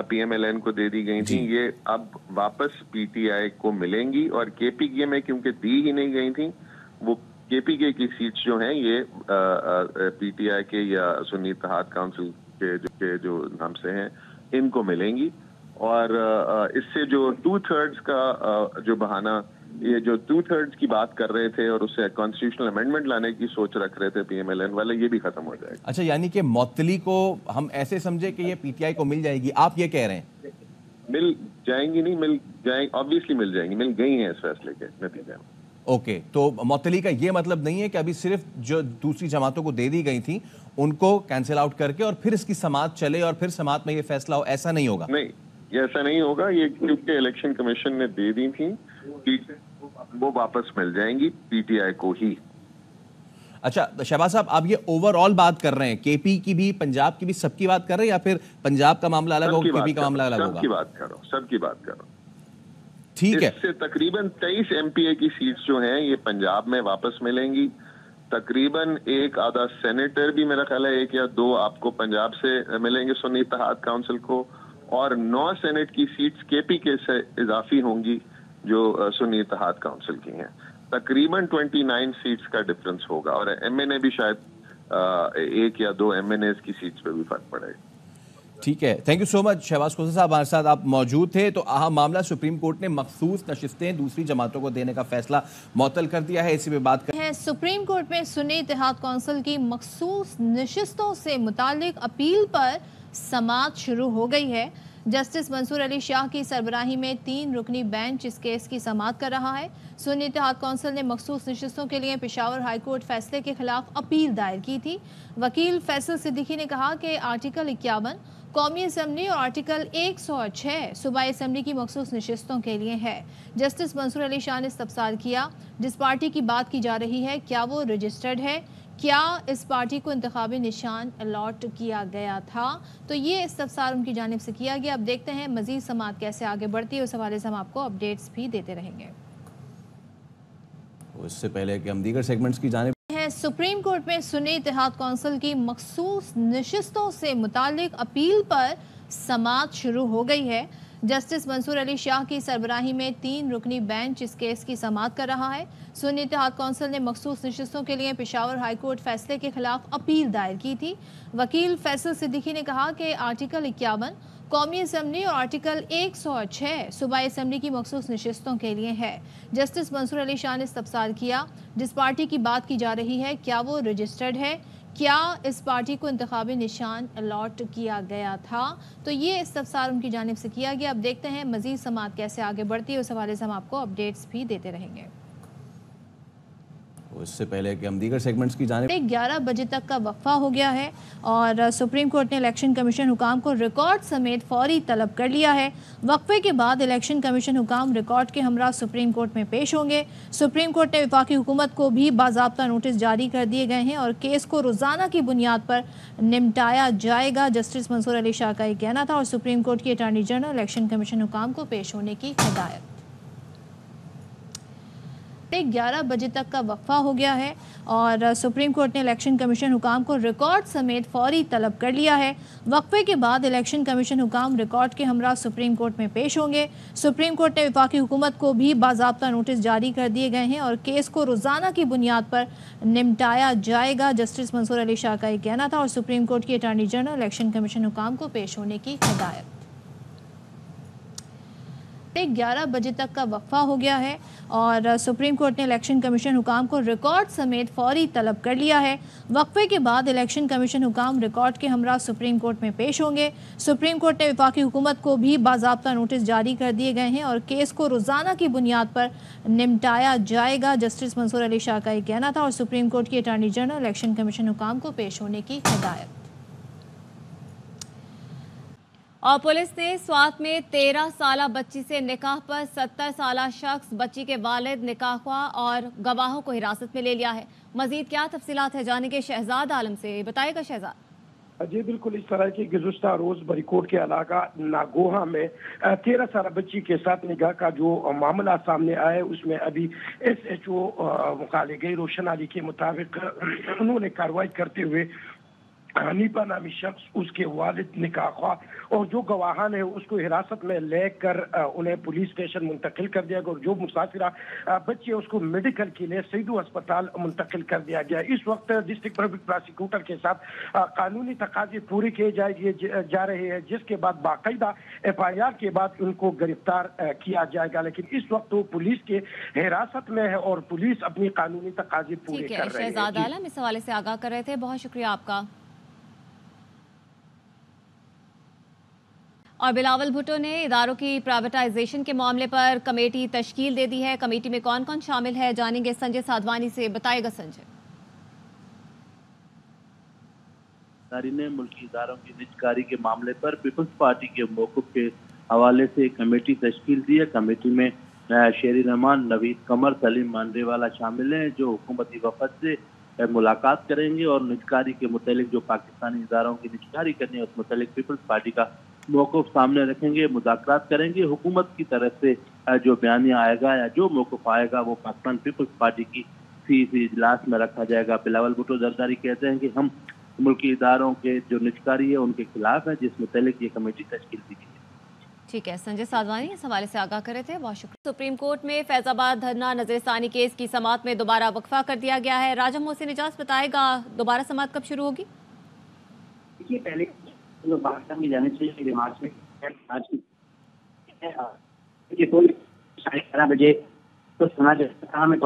पीएमएलएन को दे दी गई थी, ये अब वापस पीटीआई को मिलेंगी। और केपीके में क्योंकि दी ही नहीं गई थी, वो केपीके की सीट्स जो हैं ये पीटीआई के या सुन्नी इत्तेहाद काउंसिल के जो नाम से हैं इनको मिलेंगी। और इससे जो 2/3 का जो बहाना, ये जो 2/3 की बात कर रहे थे और उससे कॉन्स्टिट्यूशनल अमेंडमेंट लाने की सोच रख रहे थे पीएमएलएन वाले, ये भी खत्म हो जाएगा। अच्छा, यानी कि मुअत्तली को हम ऐसे समझे कि ये पीटीआई को मिल जाएगी, आप ये कह रहे हैं? मिल जाएंगी नहीं, मिल जाएंगी, ऑब्वियसली मिल जाएंगी, मिल गई हैं इस फैसले के नतीजे में। ओके, तो मुअत्तली का ये मतलब नहीं है कि अभी सिर्फ जो दूसरी जमातों को दे दी गई थी उनको कैंसिल आउट करके और फिर इसकी समात चले और फिर समात में ये फैसला हो, ऐसा नहीं होगा? नहीं, ये ऐसा नहीं होगा। ये क्योंकि इलेक्शन कमीशन ने दे दी थी, वो वापस मिल जाएंगी पीटीआई को ही। अच्छा शहबाज साहब, आप ये ओवरऑल बात कर रहे हैं, केपी की भी, पंजाब की भी, सबकी बात कर रहे हैं, या फिर पंजाब का मामला अलग होगा, केपी का मामला अलग होगा? सबकी बात कर रहा हूँ, सबकी बात कर रहा हूँ। ठीक है। इससे तकरीबन 23 एमपीए की सीट्स जो हैं ये पंजाब में वापस मिलेंगी। तकरीबन एक आधा सेनेटर भी मेरा ख्याल है 1 या 2 आपको पंजाब से मिलेंगे सुन्नी इत्तेहाद काउंसिल को, और 9 सेनेट की सीट्स केपीके से इजाफी होंगी जो सुन्नी इत्तेहाद काउंसिल की हैं। तकरीबन 29 सीट्स का डिफरेंस होगा और एमएनए भी शायद 1 या 2 एमएनए की सीट्स पे भी फर्क पड़ेगा। ठीक है, thank you so much Shahbaz Khosa साहब, हमारे साथ आप मौजूद थे। तो अहम मामला, सुप्रीम कोर्ट ने मखसूस नशिस्तें दूसरी जमातों को देने का फैसला मुअत्तल कर दिया है, इसी पे बात कर है। सुप्रीम कोर्ट में सुन्नी इत्तेहाद काउंसिल की मखसूस नशिस्तों से मुतालिक अपील पर समात शुरू हो गई है। जस्टिस मंसूर अली शाह की सरबराही में 3 रुकनी बेंच इस केस की समात कर रहा है। सुन्नी इत्तेहाद काउंसिल ने मखसूस नशिस्तों के लिए पेशावर हाई कोर्ट फैसले के खिलाफ अपील दायर की थी। वकील फैसल सिद्दीकी ने कहा कि आर्टिकल 51 कौमी असम्बली और आर्टिकल 106 सूबाई असम्बली की मखसूस नशिस्तों के लिए है। जस्टिस मंसूर अली शाह ने इस्तफसार किया, जिस पार्टी की बात की जा रही है क्या वो रजिस्टर्ड है, क्या इस पार्टी को इंतखाबी निशान अलॉट किया गया था। तो ये इस्तफसार उनकी जानिब से किया गया। अब देखते हैं मजीद समात कैसे आगे बढ़ती है, उस हवाले से हम आपको अपडेट्स भी देते रहेंगे। इससे पहले कि हम दीगर सेगमेंट्स की जानिब है, सुप्रीम कोर्ट में सुन्नी इत्तेहाद काउंसिल की मखसूस नशिस्तों से मुतालिक अपील पर समात शुरू हो गई है। जस्टिस मंसूर अली शाह की सरबराही में 3 रुकनी बेंच इस केस की समात कर रहा है। सुन्नी इत्तेहाद काउंसिल ने मखसूस नशिस्तों के लिए पेशावर हाई कोर्ट फैसले के खिलाफ अपील दायर की थी। वकील फैसल सिद्दीकी ने कहा कि आर्टिकल 51 कौमी असम्बली और आर्टिकल 106 सूबाई असम्बली की मखसूस नशिस्तों के लिए है। जस्टिस मंसूर अली शाह ने इस्तफसार किया, जिस पार्टी की बात की जा रही है क्या वो रजिस्टर्ड है, क्या इस पार्टी को इंतखाबी निशान अलॉट किया गया था। तो ये इस्तफसार उनकी जानिब से किया गया। अब देखते हैं मजीद समात कैसे आगे बढ़ती है, उस हवाले से हम आपको अपडेट्स भी देते रहेंगे। इससे पहले कि हम दीगर सेगमेंट्स की जानिब 11 बजे तक का वक्फा हो गया है और सुप्रीम कोर्ट ने इलेक्शन कमीशन हुकाम को रिकॉर्ड समेत फौरी तलब कर लिया है। वक्फे के बाद इलेक्शन कमीशन हुकाम रिकॉर्ड के हमरा सुप्रीम कोर्ट में पेश होंगे। सुप्रीम कोर्ट ने वफाकी हुकूमत को भी बाज़ाब्ता नोटिस जारी कर दिए गए हैं और केस को रोज़ाना की बुनियाद पर निपटाया जाएगा। जस्टिस मंसूर अली शाह का ये कहना था और सुप्रीम कोर्ट की अटॉर्नी जनरल, इलेक्शन कमीशन हुकाम को पेश होने की हिदायत। 11 बजे तक का वक्फा हो गया है और सुप्रीम कोर्ट ने इलेक्शन कमीशन हुकाम को रिकॉर्ड समेत फौरी तलब कर लिया है। वक्फे के बाद इलेक्शन कमीशन हुकाम रिकॉर्ड के हमरा सुप्रीम कोर्ट में पेश होंगे। सुप्रीम कोर्ट ने वफाकी हुकूमत को भी बाज़ाब्ता नोटिस जारी कर दिए गए हैं और केस को रोज़ाना की बुनियाद पर निपटाया जाएगा। जस्टिस मंसूर अली शाह का ये कहना था और सुप्रीम कोर्ट की अटॉर्नी जनरल, इलेक्शन कमीशन हुकाम को पेश होने की हिदायत। 11 बजे तक का वक्फा हो गया है और सुप्रीम कोर्ट ने इलेक्शन कमीशन हुकाम को रिकॉर्ड समेत फौरी तलब कर लिया है। वक्फे के बाद इलेक्शन कमीशन हुकाम रिकॉर्ड के हमरा सुप्रीम कोर्ट में पेश होंगे। सुप्रीम कोर्ट ने वफाकी हुकूमत को भी बाज़ाब्ता नोटिस जारी कर दिए गए हैं और केस को रोज़ाना की बुनियाद पर निपटाया जाएगा। जस्टिस मंसूर अली शाह का ये कहना था और सुप्रीम कोर्ट की अटॉर्नी जनरल, इलेक्शन कमीशन हुकाम को पेश होने की हिदायत। 11 बजे तक का वक्फा हो गया है और सुप्रीम कोर्ट ने इलेक्शन कमीशन हुकाम को रिकॉर्ड समेत फौरी तलब कर लिया है। वक्फे के बाद इलेक्शन कमीशन हुकाम रिकॉर्ड के हमरा सुप्रीम कोर्ट में पेश होंगे। सुप्रीम कोर्ट ने वफाकी हुकूमत को भी बाज़ाब्ता नोटिस जारी कर दिए गए हैं और केस को रोज़ाना की बुनियाद पर निपटाया जाएगा। जस्टिस मंसूर अली शाह का ये कहना था और सुप्रीम कोर्ट की अटॉर्नी जनरल इलेक्शन कमीशन हुकाम को पेश होने की हिदायत। और पुलिस ने स्वात में 13 साला बच्ची से निकाह पर 70 साला शख्स, बच्ची के वालिद, निकाहख्वाह और गवाहों को हिरासत में ले लिया है। मजीद क्या तफसीलात है जानेंगे शहजाद आलम से। बताएगा शहजाद। जी बिल्कुल, इस तरह की गुज़श्ता रोज बरीकोट के इलाका नागोहा में 13 साल बच्ची के साथ निगाह का जो मामला सामने आया है, उसमें अभी SHO मुखाले गई रोशन अली के मुताबिक उन्होंने कार्रवाई करते हुए हनीफा नामी शख्स, उसके वालिद, निकाहख्वाह और जो गवाहान है उसको हिरासत में लेकर उन्हें पुलिस स्टेशन मुंतकिल कर दिया गया और जो मुसाफिरा बच्ची है उसको मेडिकल के लिए सईदू अस्पताल मुंतकिल कर दिया गया। इस वक्त डिस्ट्रिक्ट पब्लिक प्रोसिक्यूटर के साथ कानूनी तकाजे पूरे किए जा रहे हैं, जिसके बाद बाकायदा FIR के बाद उनको गिरफ्तार किया जाएगा। लेकिन इस वक्त वो पुलिस के हिरासत में है और पुलिस अपनी कानूनी तकाजे पूरे कर रही है। शहजाद आलम इस हवाले से आगाह कर रहे थे, बहुत शुक्रिया आपका। और बिलावल भुट्टो ने इदारों की प्राइवेटाइजेशन के मामले पर कमेटी तश्कील दे दी है। कमेटी में कौन कौन शामिल है जानेंगे संजय साधवानी से। बताएगा संजय। ने मुल्की इदारों की निजकारी के मामले पर पीपल्स पार्टी के मौक़िफ़ के हवाले से कमेटी तश्कील दी है। कमेटी में शेरी रहमान, नवीद कमर, सलीम मांडरेवाला शामिल हैं, जो हुकूमती वफद से मुलाकात करेंगे और निजकारी के मुतालिक जो पाकिस्तानी इदारों की निजकारी करनी है उस मुतालिक पीपल्स पार्टी का मौक़िफ़ सामने रखेंगे, मुज़ाकरात करेंगे। हुकूमत की तरफ से जो बयानिया आएगा या जो मौक़िफ़ आएगा वो पाकिस्तान पीपल्स पार्टी की फी इजलास में रखा जाएगा। बिलावल भुट्टो जरदारी कहते हैं कि हम मुल्की इदारों के जो निजकारी है उनके खिलाफ है, जिस मुतालिक ये कमेटी तश्कील दी गई है। ठीक है, संजय साधवानी इस हवाले से आगाह कर रहे थे, बहुत शुक्रिया। सुप्रीम कोर्ट में फैजाबाद धरना नजरसानी केस की समाअत में दोबारा वक्फा कर दिया गया है। राजा मोहसिन इजाज बताएगा दोबारा समाअत कब शुरू होगी। देखिए, पहले तो पाकिस्तान की जाने से मार्च में आज की 11:30 बजे तो सुना जाता में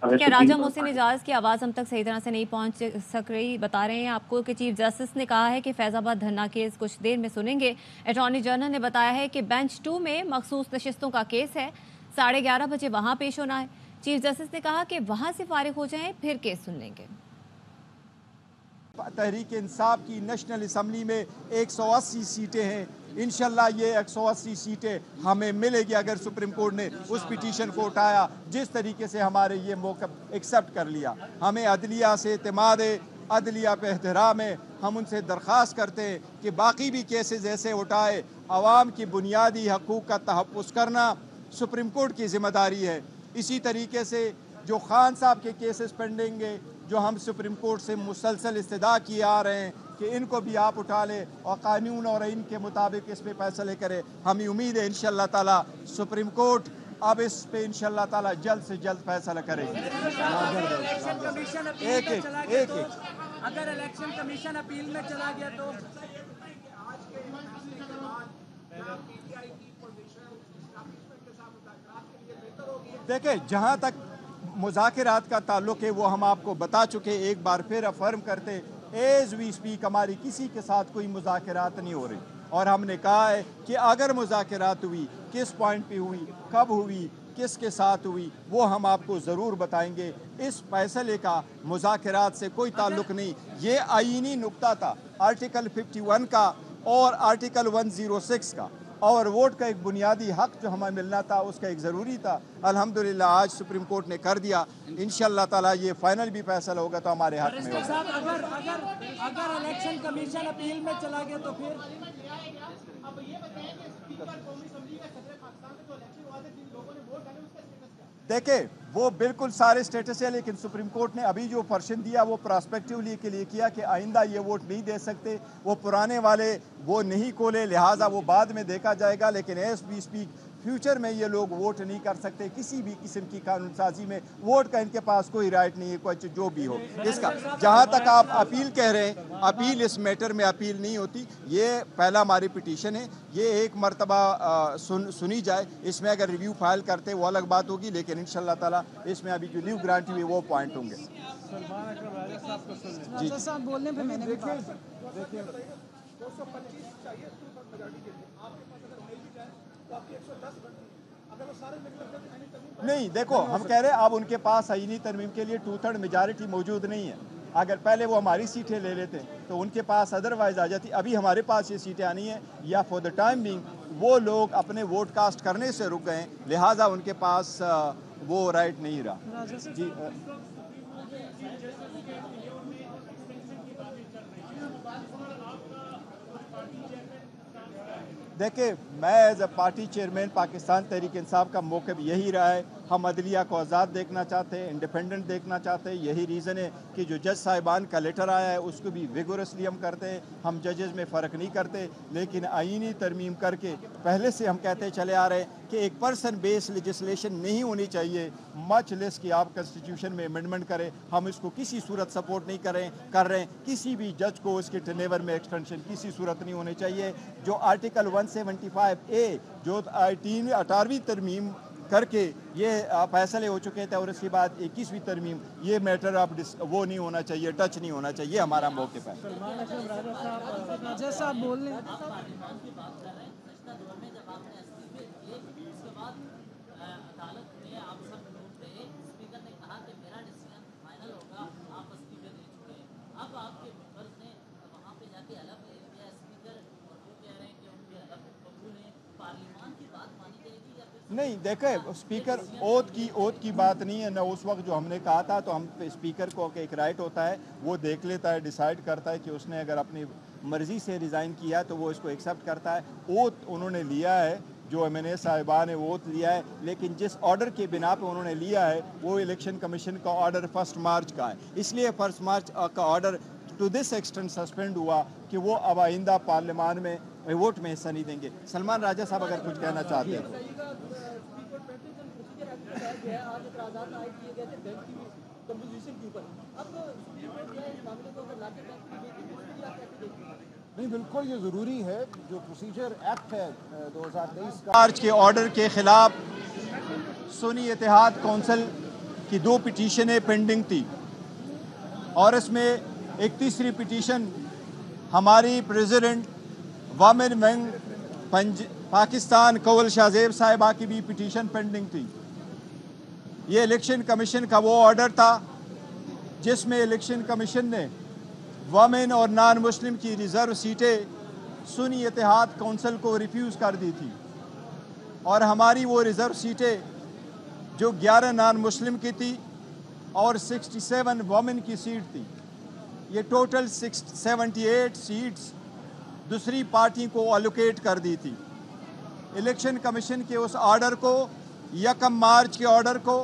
क्या राजा मोहसिन इजाज की आवाज़ हम तक सही तरह से नहीं पहुंच सक रही। बता रहे हैं आपको कि चीफ जस्टिस ने कहा है कि फैजाबाद धरना केस कुछ देर में सुनेंगे। अटॉर्नी जनरल ने बताया है कि बेंच 2 में मखसूस नशिस्तों का केस है, 11:30 बजे वहां पेश होना है। चीफ जस्टिस ने कहा कि वहां से फारिग हो जाएं फिर केस सुन लेंगे। तहरीक इंसाफ की नेशनल असम्बली में 180 सीटें हैं। इंशाल्लाह ये 180 सीटें हमें मिलेगी अगर सुप्रीम कोर्ट ने उस पिटीशन को उठाया, जिस तरीके से हमारे ये मौक़िफ़ एक्सेप्ट कर लिया। हमें अदलिया से एतमाद है, अदलिया पे एहतराम है। हम उनसे दरख्वास्त करते हैं कि बाकी भी केसेस ऐसे उठाए। आवाम की बुनियादी हकूक़ का तहफ़्फ़ुज़ करना सुप्रीम कोर्ट की ज़िम्मेदारी है। इसी तरीके से जो खान साहब के केसेस पेंडिंग है, जो हम सुप्रीम कोर्ट से मुसलसल इस्तदा किए आ रहे हैं कि इनको भी आप उठा लें और कानून और आइन के मुताबिक इस पे फैसले करें। हमें उम्मीद है इंशाअल्लाह ताला सुप्रीम कोर्ट अब इस पे इंशाअल्लाह ताला जल्द से जल्द फैसला करेगी। एक अगर इलेक्शन कमीशन अपील में चला गया तो देखिए, जहाँ तक मुज़ाकरात का ताल्लुक़ है वो हम आपको बता चुके, एक बार फिर अफर्म करते एज वी स्पीक हमारी किसी के साथ कोई मुज़ाकरात नहीं हो रही। और हमने कहा है कि अगर मुज़ाकरात हुई, किस पॉइंट पे हुई, कब हुई, किसके साथ हुई, वो हम आपको ज़रूर बताएंगे। इस फैसले का मुज़ाकरात से कोई ताल्लुक़ नहीं। ये आईनी नुक्ता था आर्टिकल 51 का और आर्टिकल 106 का, और वोट का एक बुनियादी हक जो हमें मिलना था उसका एक ज़रूरी था। अल्हम्दुलिल्लाह आज सुप्रीम कोर्ट ने कर दिया। इंशाअल्लाह ताला ये फाइनल भी फैसला होगा तो हमारे हक में होगा। अगर इलेक्शन कमीशन अपील में चला गया तो फिर देखे वो बिल्कुल सारे स्टेटस है, लेकिन सुप्रीम कोर्ट ने अभी जो पर्शन दिया वो प्रॉस्पेक्टिवली के लिए किया कि आइंदा ये वोट नहीं दे सकते, वो पुराने वाले वो नहीं खोले, लिहाजा वो बाद में देखा जाएगा। लेकिन एज वी स्पीक फ्यूचर में ये लोग वोट नहीं कर सकते, किसी भी किस्म की कानून साजी में वोट का इनके पास कोई राइट नहीं है, कोई जो भी हो इसका। जहाँ तक आप अपील कह रहे हैं, अपील इस मैटर में अपील नहीं होती। ये पहला हमारी पिटीशन है, ये एक मरतबा सुनी जाए, इसमें अगर रिव्यू फाइल करते वो अलग बात होगी, लेकिन इंशाल्लाह ताला इसमें अभी जो लीव ग्रांट हुई वो पॉइंट होंगे। राजा साहब बोलने पे मैंने भी नहीं, देखो हम कह रहे हैं अब उनके पास आईनी तरमीम के लिए 2/3 मेजॉरिटी मौजूद नहीं है। अगर पहले वो हमारी सीटें ले लेते तो उनके पास अदरवाइज आ जाती। अभी हमारे पास ये सीटें आनी है, या फॉर द टाइम बिंग वो लोग अपने वोट कास्ट करने से रुक गए, लिहाजा उनके पास वो राइट नहीं रहा। जी देखिए, मैं as a party chairman Pakistan Tehreek Insaf का मौक़िफ़ यही रहा है। हम अदलिया को आज़ाद देखना चाहते हैं, इंडिपेंडेंट देखना चाहते हैं। यही रीज़न है कि जो जज साहिबान का लेटर आया है उसको भी विगोरसली हम करते हैं। हम जजेस में फ़र्क नहीं करते, लेकिन आईनी तरमीम करके पहले से हम कहते चले आ रहे हैं कि एक पर्सन बेस्ड लेजिस्लेशन नहीं होनी चाहिए, मच लेस कि आप कॉन्स्टिट्यूशन में अमेंडमेंट करें। हम इसको किसी सूरत सपोर्ट नहीं कर रहे हैं। किसी भी जज को उसके टेनेवर में एक्सटेंशन किसी सूरत नहीं होनी चाहिए। जो आर्टिकल 175A जो 18वीं तरमीम करके ये फैसले हो चुके थे और इसके बाद 21वीं तरमीम, ये मैटर अब वो नहीं होना चाहिए, टच नहीं होना चाहिए, हमारा मौक़िफ़ है। राजा साहब बोलने नहीं, देखें स्पीकर ओथ की बात नहीं है ना। उस वक्त जो हमने कहा था तो हम स्पीकर को एक राइट होता है, वो देख लेता है, डिसाइड करता है कि उसने अगर अपनी मर्ज़ी से रिज़ाइन किया तो वो इसको एक्सेप्ट करता है। ओथ उन्होंने लिया है, जो MNA साहिबान है वो ओथ लिया है, लेकिन जिस ऑर्डर के बिना पे उन्होंने लिया है वो इलेक्शन कमीशन का ऑर्डर 1 मार्च का है। इसलिए 1 मार्च का order to this extent suspend हुआ कि वो अब आइंदा पार्लियामान में वोट में हिस्सा नहीं देंगे। सलमान राजा साहब अगर कुछ कहना चाहते हैं नहीं, बिल्कुल ये ज़रूरी है। जो प्रोसीजर एक्ट है 2023 का, मार्च के ऑर्डर के खिलाफ सुन्नी इत्तेहाद कौंसिल की 2 पिटीशनें पेंडिंग थी और इसमें एक तीसरी पिटीशन हमारी president women wing Pakistan Kaul Shahzeb sahiba की भी पिटीशन पेंडिंग थी। ये इलेक्शन कमीशन का वो ऑर्डर था जिसमें इलेक्शन कमीशन ने वमेन और नॉन मुस्लिम की रिज़र्व सीटें सुन्नी इत्तेहाद कौंसिल को रिफ्यूज़ कर दी थी और हमारी वो रिज़र्व सीटें जो 11 नॉन मुस्लिम की थी और 67 वमेन की सीट थी, ये टोटल 78 सीट्स दूसरी पार्टी को अलोकेट कर दी थी। इलेक्शन कमीशन के उस ऑर्डर को 1 मार्च के ऑर्डर को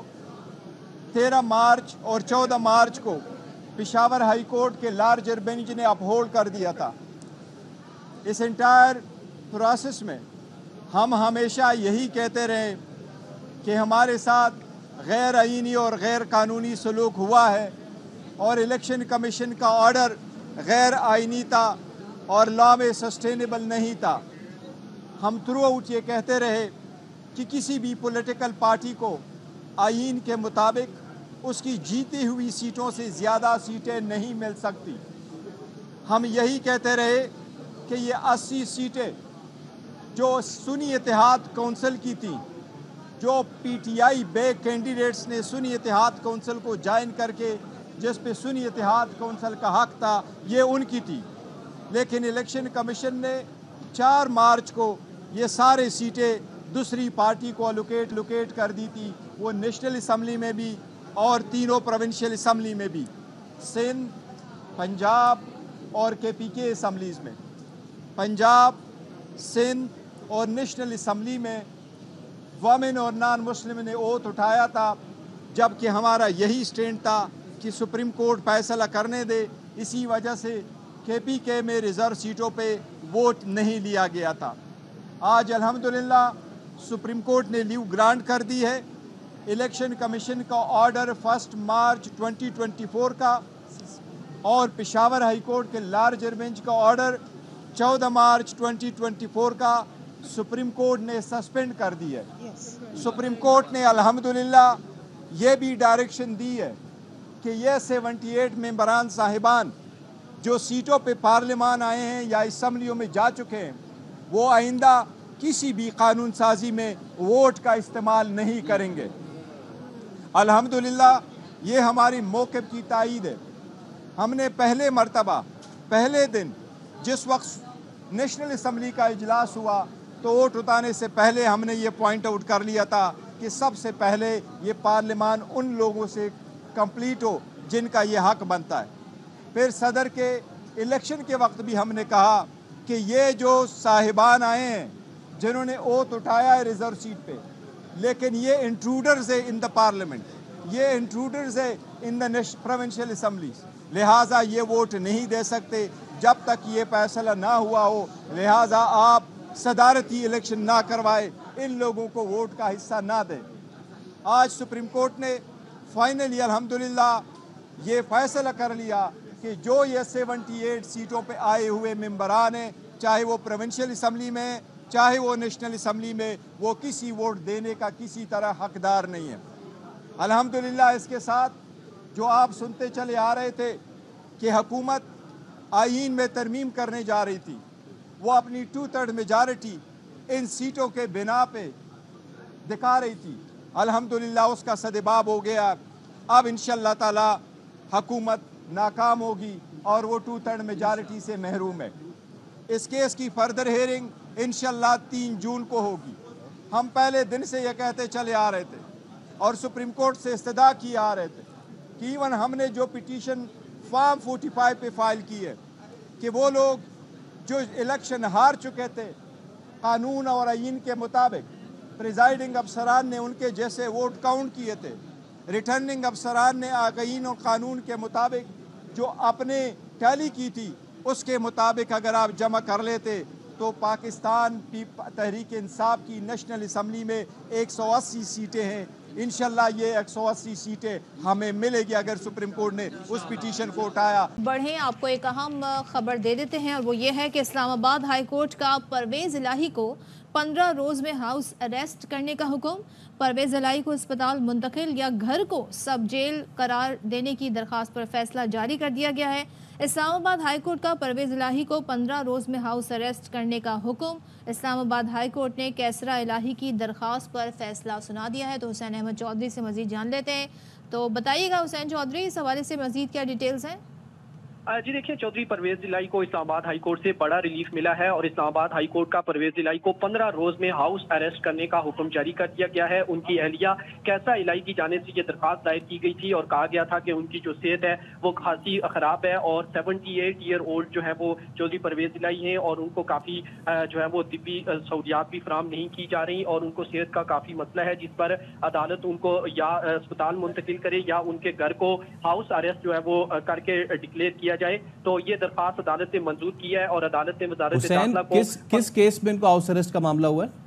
13 मार्च और 14 मार्च को पेशावर हाई कोर्ट के लार्जर बेंच ने अपहोल्ड कर दिया था। इस इंटायर प्रोसेस में हम हमेशा यही कहते रहे कि हमारे साथ गैर आईनी और गैर कानूनी सलूक हुआ है और इलेक्शन कमीशन का ऑर्डर गैर आईनी था और लॉ में सस्टेनेबल नहीं था। हम थ्रू आउट ये कहते रहे कि किसी भी पॉलिटिकल पार्टी को आईन के मुताबिक उसकी जीती हुई सीटों से ज़्यादा सीटें नहीं मिल सकती। हम यही कहते रहे कि ये 80 सीटें जो सुन्नी इत्तेहाद कौंसिल की थी, जो PTI बे कैंडिडेट्स ने सुन्नी इत्तेहाद कौंसिल को ज्वाइन करके जिस पे सुन्नी इत्तेहाद कौंसिल का हक था, ये उनकी थी। लेकिन इलेक्शन कमीशन ने 4 मार्च को ये सारे सीटें दूसरी पार्टी को लोकेट कर दी थी, वो नेशनल असम्बली में भी और तीनों प्रोविंशियल असम्बली में भी, सिंध, पंजाब और KPK असम्बलीज़ में। पंजाब, सिंध और नेशनल असम्बली में वमेन और नॉन मुस्लिम ने ओथ उठाया था, जबकि हमारा यही स्टैंड था कि सुप्रीम कोर्ट फैसला करने दे। इसी वजह से KPK में रिज़र्व सीटों पे वोट नहीं लिया गया था। आज अल्हम्दुलिल्लाह सुप्रीम कोर्ट ने लीव ग्रांट कर दी है। इलेक्शन कमीशन का ऑर्डर 1 मार्च 2024 का और पेशावर हाई कोर्ट के लार्जर बेंच का ऑर्डर 14 मार्च 2024 का सुप्रीम कोर्ट ने सस्पेंड कर दी है। सुप्रीम कोर्ट ने अल्हम्दुलिल्लाह ये भी डायरेक्शन दी है कि ये 78 मेंबरान साहिबान जो सीटों पे पार्लियामान आए हैं या असम्बलियों में जा चुके हैं, वो आइंदा किसी भी कानून साजी में वोट का इस्तेमाल नहीं करेंगे। अल्हम्दुलिल्लाह ये हमारी मौक़िफ़ की तायीद है। हमने पहले मर्तबा पहले दिन जिस वक्त नेशनल असम्बली का इजलास हुआ तो वोट उठाने से पहले हमने ये पॉइंट आउट कर लिया था कि सबसे पहले ये पार्लियामान उन लोगों से कंप्लीट हो जिनका ये हक बनता है। फिर सदर के इलेक्शन के वक्त भी हमने कहा कि ये जो साहिबान आए हैं जिन्होंने ओथ उठाया है रिजर्व सीट पे, लेकिन ये इंट्रूडर्स है इन द पार्लियामेंट, ये इंट्रूडर्स है इन द प्रोविंशियल असम्बलीज, लिहाजा ये वोट नहीं दे सकते जब तक ये फैसला ना हुआ हो। लिहाजा आप सदारती इलेक्शन ना करवाए, इन लोगों को वोट का हिस्सा ना दें। आज सुप्रीम कोर्ट ने फाइनली अल्हम्दुलिल्लाह ये फैसला कर लिया कि जो ये 78 सीटों पे आए हुए मेंबरान हैं, चाहे वो प्रोविंशियल असम्बली में चाहे वो नेशनल असम्बली में, वो किसी वोट देने का किसी तरह हकदार नहीं है। अल्हम्दुलिल्लाह इसके साथ जो आप सुनते चले आ रहे थे कि हुकूमत आईन में तरमीम करने जा रही थी, वो अपनी 2/3 मेजॉरिटी इन सीटों के बिना पे दिखा रही थी। अल्हम्दुलिल्लाह उसका सदबाब हो गया। अब इंशाअल्लाह ताला हुकूमत नाकाम होगी और वो 2/3 मेजॉरिटी से महरूम है। इस केस की फर्दर हेयरिंग इंशाअल्लाह 3 जून को होगी। हम पहले दिन से ये कहते चले आ रहे थे और सुप्रीम कोर्ट से इस्तदा किए आ रहे थे कि इवन हमने जो पिटीशन फॉर्म 45 पे फाइल की है कि वो लोग जो इलेक्शन हार चुके थे कानून और आईन के मुताबिक, प्रिजाइडिंग अफसरान ने उनके जैसे वोट काउंट किए थे, रिटर्निंग अफसरान ने आईन और कानून के मुताबिक जो अपने टैली की थी उसके मुताबिक अगर आप जमा कर लेते तो पाकिस्तान तहरीक इंसाफ की नेशनल असम्बली में 180 सीटें हैं। इंशाल्लाह ये 180 सीटें हमें मिलेगी अगर सुप्रीम कोर्ट ने उस पिटीशन को उठाया। बढ़ें, आपको एक अहम खबर दे देते हैं और वो ये है कि इस्लामाबाद हाई कोर्ट का परवेज़ इलाही को 15 रोज़ में हाउस अरेस्ट करने का हुक्म। परवेज़ इलाही को अस्पताल मुंतकिल या घर को सब जेल करार देने की दरख्वास्त पर फैसला जारी कर दिया गया है। इस्लामाबाद हाई कोर्ट का परवेज़ इलाही को 15 रोज़ में हाउस अरेस्ट करने का हुक्म। इस्लामाबाद हाई कोर्ट ने कैसरा इलाही की दरख्वास्त पर फैसला सुना दिया है। तो हुसैन अहमद चौधरी से मज़ीद जान लेते हैं। तो बताइएगा हुसैन चौधरी, इस हवाले से मज़ीद क्या डिटेल्स हैं? जी देखिए, चौधरी परवेज इलाही को इस्लामाबाद हाई कोर्ट से बड़ा रिलीफ मिला है और इस्लामाबाद हाई कोर्ट का परवेज इलाही को 15 रोज में हाउस अरेस्ट करने का हुक्म जारी कर दिया गया है। उनकी अहलिया कैसा इलाही की जानिब से ये दरख्वास्त दायर की गई थी और कहा गया था कि उनकी जो सेहत है वो खासी खराब है और 78 ईयर ओल्ड जो है वो चौधरी परवेज इलाही हैं और उनको काफ़ी जो है वो तिब्बी सहूलियात भी फराम नहीं की जा रही और उनको सेहत का काफ़ी मसला है, जिस पर अदालत उनको या अस्पताल मुंतकिल करे या उनके घर को हाउस अरेस्ट जो है वो करके डिक्लेयर किया जाए। तो ये दरखास्त अदालत ने मंजूर किया है और अदालत ने वजारत दाखिला को किस केस में इनको हाउस अरेस्ट का मामला हुआ है?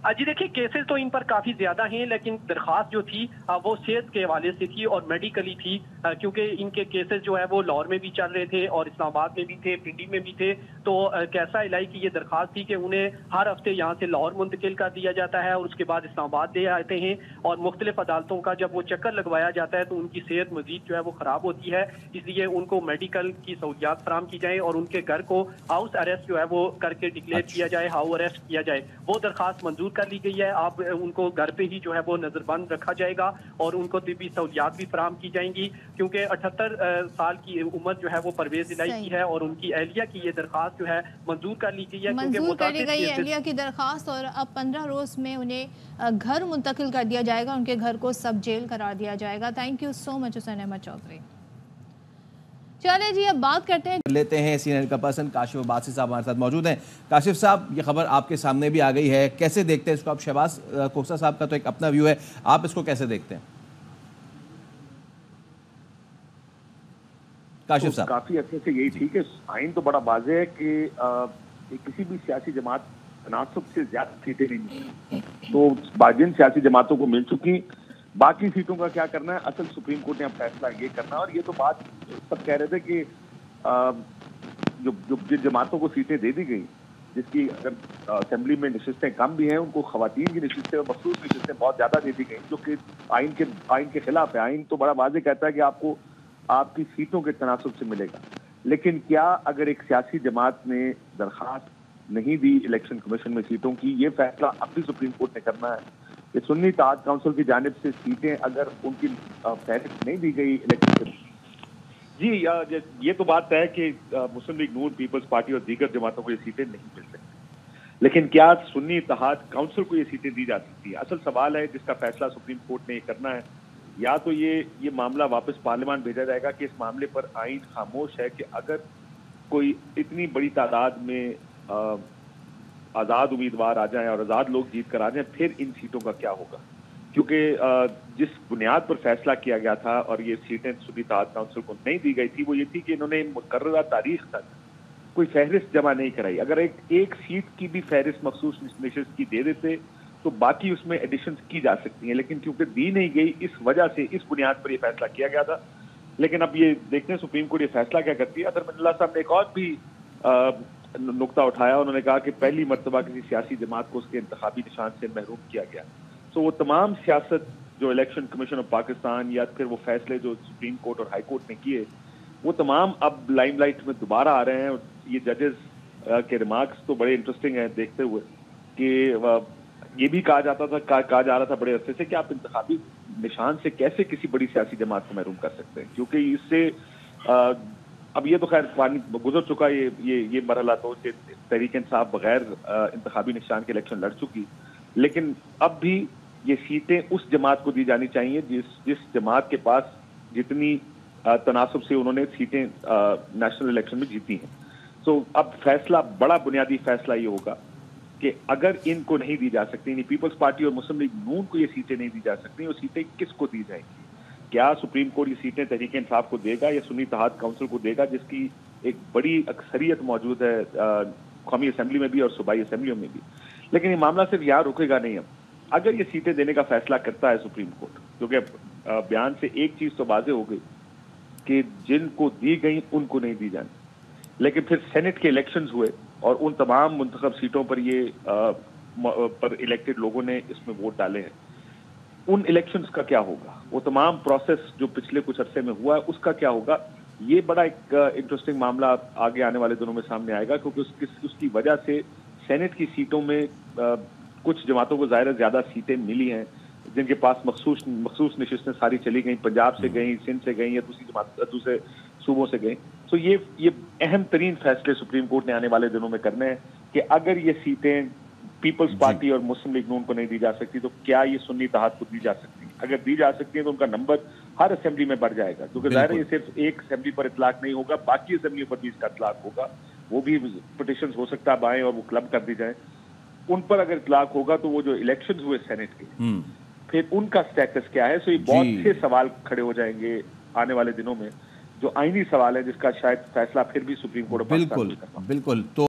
जी देखिए, केसेस तो इन पर काफी ज्यादा हैं, लेकिन दरखास्त जो थी वो सेहत के हवाले से थी और मेडिकली थी, क्योंकि इनके केसेस जो है वो लाहौर में भी चल रहे थे और इस्लामाबाद में भी थे, पिंडी में भी थे। तो कैसा इलाही की ये दरखास्त थी कि उन्हें हर हफ्ते यहाँ से लाहौर मुंतकिल कर दिया जाता है और उसके बाद इस्लामाबाद ले आते हैं और मुख्तलिफ अदालतों का जब वो चक्कर लगवाया जाता है तो उनकी सेहत मजीद जो है वो खराब होती है, इसलिए उनको मेडिकल की सहूलियात फराम की जाए और उनके घर को हाउस अरेस्ट जो है वो करके डिक्लेयर किया जाए, हाउस अरेस्ट किया जाए। वो दरखास्त मंजूर कर ली गई है। आप उनको घर पे ही जो है वो नजरबंद रखा जाएगा और उनको तिब्बी सहूलियात भी फराम की जाएंगी, क्योंकि 78 साल की उम्र जो है वो परवेज इलाही की है और उनकी अहलिया की ये दरखास्त जो है मंजूर कर ली गई है। मंजूर कर ली गई अहलिया की दरखास्त और अब 15 रोज में उन्हें घर मुंतकिल कर दिया जाएगा, उनके घर को सब जेल करार दिया जाएगा। Thank you so much Hussain Ahmad Chaudhry. चले जी, अब बात करते हैं लेते हैं सीनियर का पर्सन काशिफ अब्बासी साहब हमारे साथ मौजूद हैं। काशिफ साहब, ये खबर आपके सामने भी आ गई है, कैसे देखते हैं इसको आप? शहबाज कोसा साहब का तो एक अपना व्यू है, आप इसको कैसे देखते हैं? काशिफ साहब। काफी अच्छे से यही थी कि आइन तो बड़ा वाज़ेह है कि किसी भी सियासी जमात तनासुब से ज्यादा सीटें नहीं मिली, तो जिन सियासी जमातों को मिल चुकी, बाकी सीटों का क्या करना है, असल सुप्रीम कोर्ट ने अब फैसला ये करना। और ये तो बात सब कह रहे थे कि जो जिन जमातों को सीटें दे दी गई, जिसकी अगर असेंबली में नशिस्तें कम भी हैं, उनको खवातीन की नशिस्तें और मखसूस नशिस्तें बहुत ज्यादा दे दी गई, जो कि आइन के खिलाफ है। आइन तो बड़ा वाज़ेह कहता है कि आपको आपकी सीटों के तनासुब से मिलेगा, लेकिन क्या अगर एक सियासी जमात ने दरखास्त नहीं दी इलेक्शन कमीशन में सीटों की, ये फैसला अब भी सुप्रीम कोर्ट ने करना है कि सुन्नी इत्तेहाद काउंसिल की जानिब से सीटें अगर उनकी फहरिस्त नहीं दी गई इलेक्शन जी, ये तो बात है कि मुस्लिम लीग नून, पीपल्स पार्टी और दीगर जमातों को ये सीटें नहीं मिल सकती, लेकिन क्या सुन्नी इत्तेहाद काउंसिल को ये सीटें दी जा सकती है? असल सवाल है जिसका फैसला सुप्रीम कोर्ट ने ये करना है। या तो ये मामला वापस पार्लियामान भेजा जाएगा कि इस मामले पर आइन खामोश है कि अगर कोई इतनी बड़ी तादाद में आज़ाद उम्मीदवार आ जाएं और आज़ाद लोग जीत कर आ जाएं, फिर इन सीटों का क्या होगा? क्योंकि जिस बुनियाद पर फैसला किया गया था और ये सीटें सुन्नी इत्तेहाद काउंसिल को नहीं दी गई थी, वो ये थी कि इन्होंने मुकर्ररा तारीख तक कोई फहरिस्त जमा नहीं कराई। अगर एक सीट की भी फहरिस्त मखसूस नशिस्त की दे देते तो बाकी उसमें एडिशन की जा सकती हैं, लेकिन क्योंकि दी नहीं गई, इस वजह से इस बुनियाद पर यह फैसला किया गया था। लेकिन अब ये देखते हैं सुप्रीम कोर्ट ये फैसला क्या करती है। अदर मनिल्लाह साहब ने एक और भी नुक्ता उठाया, उन्होंने कहा कि पहली मर्तबा किसी सियासी जमात को उसके इंतखाबी निशान से महरूम किया गया। तो वो तमाम सियासत जो इलेक्शन कमीशन ऑफ पाकिस्तान या फिर वो फैसले जो सुप्रीम कोर्ट और हाई कोर्ट ने किए, वो तमाम अब लाइमलाइट में दोबारा आ रहे हैं। और ये जजेस के रिमार्क्स तो बड़े इंटरेस्टिंग हैं देखते हुए कि ये भी कहा जा रहा था बड़े अरसे से कि आप इंतखाबी निशान से कैसे किसी बड़ी सियासी जमात को महरूम कर सकते हैं, क्योंकि इससे अब ये तो खैर पानी गुजर चुका ये मरहला, तो तहरीक इंसाफ बगैर इंतखाबी निशान के इलेक्शन लड़ चुकी, लेकिन अब भी ये सीटें उस जमात को दी जानी चाहिए जिस जमात के पास जितनी तनासुब से उन्होंने सीटें नेशनल इलेक्शन में जीती हैं। तो अब फैसला, बड़ा बुनियादी फैसला ये होगा कि अगर इनको नहीं दी जा सकती, यानी पीपल्स पार्टी और मुस्लिम लीग नून को ये सीटें नहीं दी जा सकती, वो सीटें किसको दी जाएंगी? क्या सुप्रीम कोर्ट ये सीटें तहरीक इंसाफ को देगा या सुन्नी इत्तेहाद काउंसिल को देगा, जिसकी एक बड़ी अक्सरियत मौजूद है कौमी असेंबली में भी और सूबाई असेंबलियों में भी। लेकिन ये मामला सिर्फ यहाँ रुकेगा नहीं। अब अगर ये सीटें देने का फैसला करता है सुप्रीम कोर्ट, क्योंकि बयान से एक चीज तो वाज़ेह हो गई कि जिनको दी गई उनको नहीं दी जानी, लेकिन फिर सेनेट के इलेक्शंस हुए और उन तमाम मुंतखब सीटों पर पर इलेक्टेड लोगों ने इसमें वोट डाले हैं। उन इलेक्शंस का क्या होगा? वो तमाम प्रोसेस जो पिछले कुछ अरसे में हुआ है उसका क्या होगा? ये बड़ा एक इंटरेस्टिंग मामला आगे आने वाले दिनों में सामने आएगा, क्योंकि उसकी वजह से सेनेट की सीटों में कुछ जमातों को ज़ाहिर ज्यादा सीटें मिली हैं, जिनके पास मखसूस नशिस्तें सारी चली गई, पंजाब से गई, सिंध से गई या दूसरे सूबों से गई। तो ये अहम तरीन फैसले सुप्रीम कोर्ट ने आने वाले दिनों में करने हैं कि अगर ये सीटें पीपल्स पार्टी और मुस्लिम लीग नून को नहीं दी जा सकती, तो क्या ये सुन्नी इत्तेहाद को दी जा सकती है? अगर दी जा सकती है तो उनका नंबर हर असेंबली में बढ़ जाएगा, क्योंकि ज़ाहिर है ये सिर्फ एक असेंबली पर इतलाक नहीं होगा, बाकी असेंबली पर भी इसका इतलाक होगा। वो भी पिटिशंस हो सकता है आए और वो क्लब कर दी जाए, उन पर अगर इतलाक होगा तो वो जो इलेक्शन हुए सेनेट के, फिर उनका स्टेटस क्या है? सो ये बहुत से सवाल खड़े हो जाएंगे आने वाले दिनों में, जो आईनी सवाल है जिसका शायद फैसला फिर भी सुप्रीम कोर्ट बिल्कुल। तो